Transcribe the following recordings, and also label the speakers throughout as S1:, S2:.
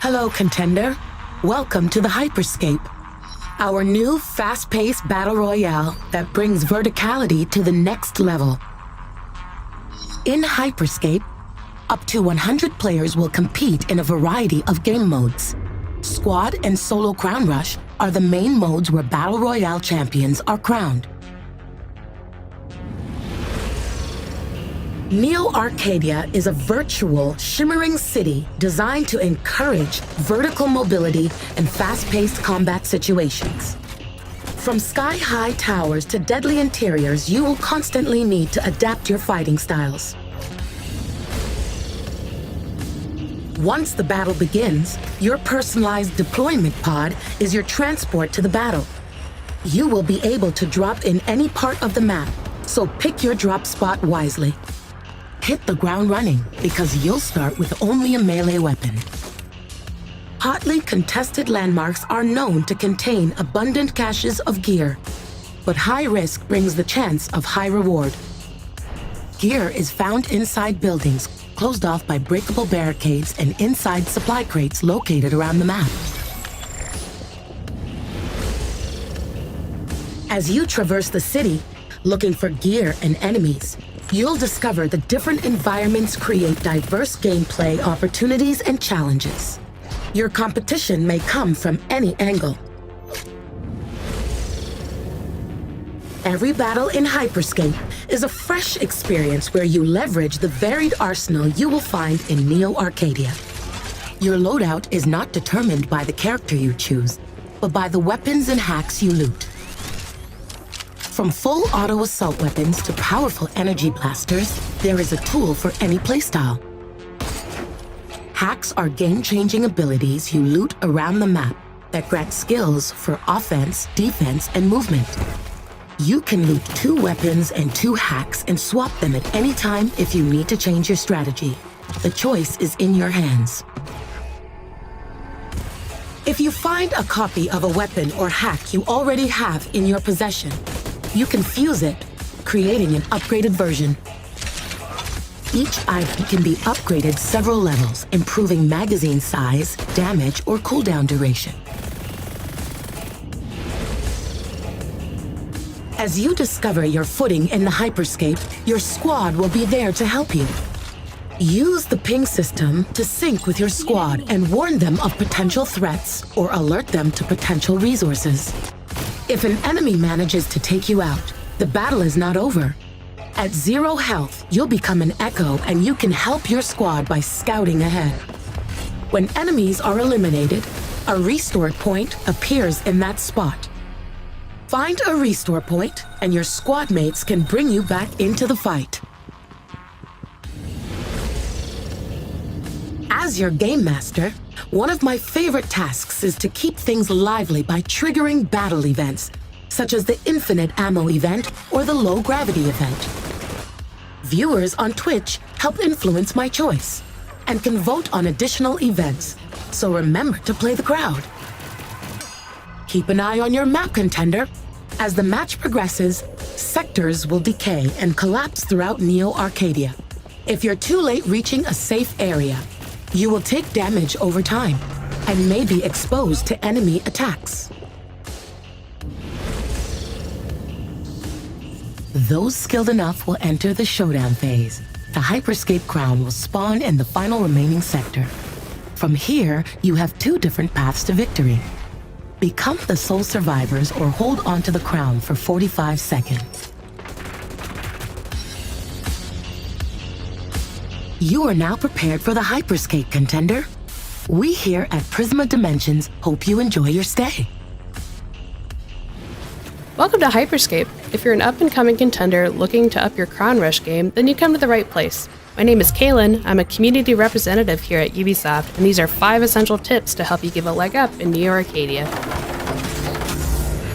S1: Hello, contender. Welcome to the Hyperscape, our new fast-paced battle royale that brings verticality to the next level. In Hyperscape, up to 100 players will compete in a variety of game modes. Squad and Solo Crown Rush are the main modes where battle royale champions are crowned. Neo Arcadia is a virtual, shimmering city designed to encourage vertical mobility and fast-paced combat situations. From sky-high towers to deadly interiors, you will constantly need to adapt your fighting styles. Once the battle begins, your personalized deployment pod is your transport to the battle. You will be able to drop in any part of the map, so pick your drop spot wisely. Hit the ground running, because you'll start with only a melee weapon. Hotly contested landmarks are known to contain abundant caches of gear, but high risk brings the chance of high reward. Gear is found inside buildings, closed off by breakable barricades and inside supply crates located around the map. As you traverse the city, looking for gear and enemies, you'll discover the different environments create diverse gameplay opportunities and challenges. Your competition may come from any angle. Every battle in Hyperscape is a fresh experience where you leverage the varied arsenal you will find in Neo Arcadia. Your loadout is not determined by the character you choose, but by the weapons and hacks you loot. From full auto assault weapons to powerful energy blasters, there is a tool for any playstyle. Hacks are game-changing abilities you loot around the map that grant skills for offense, defense, and movement. You can loot 2 weapons and 2 hacks and swap them at any time if you need to change your strategy. The choice is in your hands. If you find a copy of a weapon or hack you already have in your possession, you can fuse it, creating an upgraded version. Each item can be upgraded several levels, improving magazine size, damage, or cooldown duration. As you discover your footing in the Hyperscape, your squad will be there to help you. Use the ping system to sync with your squad and warn them of potential threats or alert them to potential resources. If an enemy manages to take you out, the battle is not over. At 0 health, you'll become an echo and you can help your squad by scouting ahead. When enemies are eliminated, a restore point appears in that spot. Find a restore point and your squad mates can bring you back into the fight. As your game master, one of my favorite tasks is to keep things lively by triggering battle events, such as the infinite ammo event or the low gravity event. Viewers on Twitch help influence my choice and can vote on additional events, so remember to play the crowd. Keep an eye on your map, contender. As the match progresses, sectors will decay and collapse throughout Neo Arcadia. If you're too late reaching a safe area, you will take damage over time and may be exposed to enemy attacks. Those skilled enough will enter the showdown phase. The Hyperscape crown will spawn in the final remaining sector. From here, you have 2 different paths to victory. Become the sole survivors or hold onto the crown for 45 seconds. You are now prepared for the Hyperscape, contender. We here at Prisma Dimensions hope you enjoy your stay.
S2: Welcome to Hyperscape. If you're an up-and-coming contender looking to up your Crown Rush game, then you come to the right place. My name is Kaylin, I'm a community representative here at Ubisoft, and these are 5 essential tips to help you give a leg up in Neo Arcadia.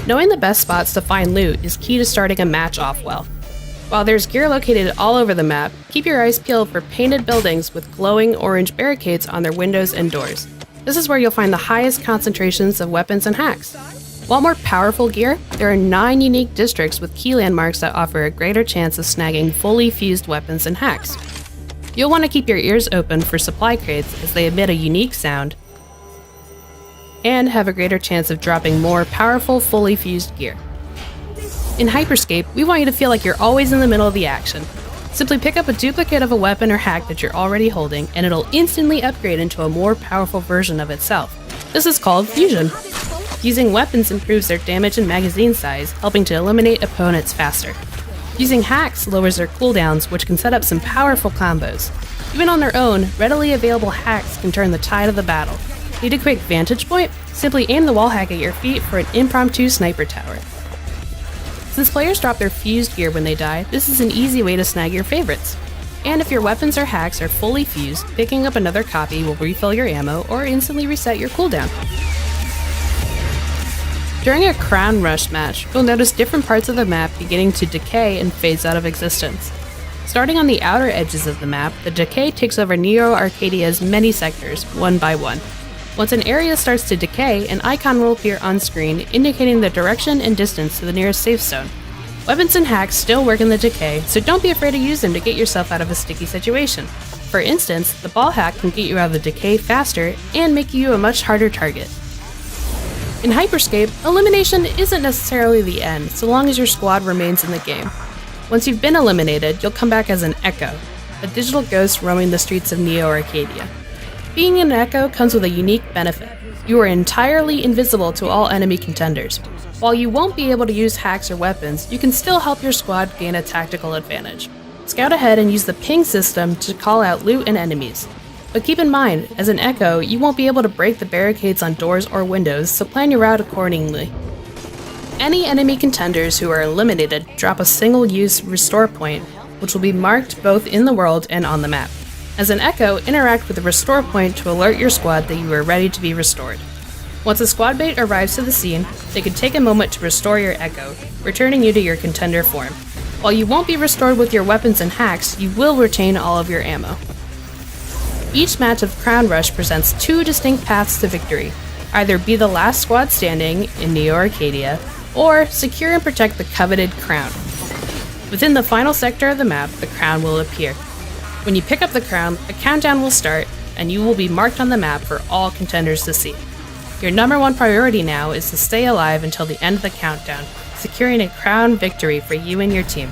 S2: Knowing the best spots to find loot is key to starting a match off well. While there's gear located all over the map, keep your eyes peeled for painted buildings with glowing orange barricades on their windows and doors. This is where you'll find the highest concentrations of weapons and hacks. Want more powerful gear? There are 9 unique districts with key landmarks that offer a greater chance of snagging fully fused weapons and hacks. You'll want to keep your ears open for supply crates as they emit a unique sound. and have a greater chance of dropping more powerful, fully fused gear. In Hyperscape, we want you to feel like you're always in the middle of the action. Simply pick up a duplicate of a weapon or hack that you're already holding, and it'll instantly upgrade into a more powerful version of itself. This is called Fusion. Using weapons improves their damage and magazine size, helping to eliminate opponents faster. Using hacks lowers their cooldowns, which can set up some powerful combos. Even on their own, readily available hacks can turn the tide of the battle. Need a quick vantage point? Simply aim the wall hack at your feet for an impromptu sniper tower. Since players drop their fused gear when they die, this is an easy way to snag your favorites. And if your weapons or hacks are fully fused, picking up another copy will refill your ammo or instantly reset your cooldown. During a Crown Rush match, you'll notice different parts of the map beginning to decay and phase out of existence. Starting on the outer edges of the map, the decay takes over Neo Arcadia's many sectors, one by one. Once an area starts to decay, an icon will appear on screen indicating the direction and distance to the nearest safe zone. Weapons and hacks still work in the decay, so don't be afraid to use them to get yourself out of a sticky situation. For instance, the ball hack can get you out of the decay faster and make you a much harder target. In Hyperscape, elimination isn't necessarily the end, so long as your squad remains in the game. Once you've been eliminated, you'll come back as an Echo, a digital ghost roaming the streets of Neo Arcadia. Being an Echo comes with a unique benefit. You are entirely invisible to all enemy contenders. While you won't be able to use hacks or weapons, you can still help your squad gain a tactical advantage. Scout ahead and use the ping system to call out loot and enemies. But keep in mind, as an Echo, you won't be able to break the barricades on doors or windows, so plan your route accordingly. Any enemy contenders who are eliminated drop a single-use restore point, which will be marked both in the world and on the map. As an Echo, interact with the restore point to alert your squad that you are ready to be restored. Once a squad mate arrives to the scene, they can take a moment to restore your Echo, returning you to your contender form. While you won't be restored with your weapons and hacks, you will retain all of your ammo. Each match of Crown Rush presents two distinct paths to victory. Either be the last squad standing in Neo Arcadia, or secure and protect the coveted crown. Within the final sector of the map, the crown will appear. When you pick up the crown, a countdown will start, and you will be marked on the map for all contenders to see. Your number one priority now is to stay alive until the end of the countdown, securing a crown victory for you and your team.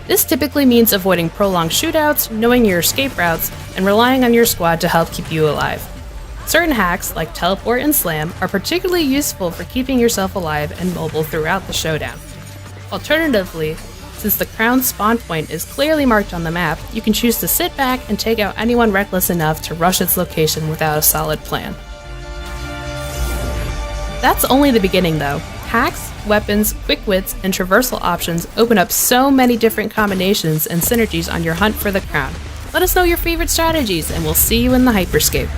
S2: This typically means avoiding prolonged shootouts, knowing your escape routes, and relying on your squad to help keep you alive. Certain hacks, like Teleport and Slam, are particularly useful for keeping yourself alive and mobile throughout the showdown. Alternatively, since the crown spawn point is clearly marked on the map, you can choose to sit back and take out anyone reckless enough to rush its location without a solid plan. That's only the beginning though. Hacks, weapons, quick wits, and traversal options open up so many different combinations and synergies on your hunt for the crown. Let us know your favorite strategies, and we'll see you in the Hyperscape.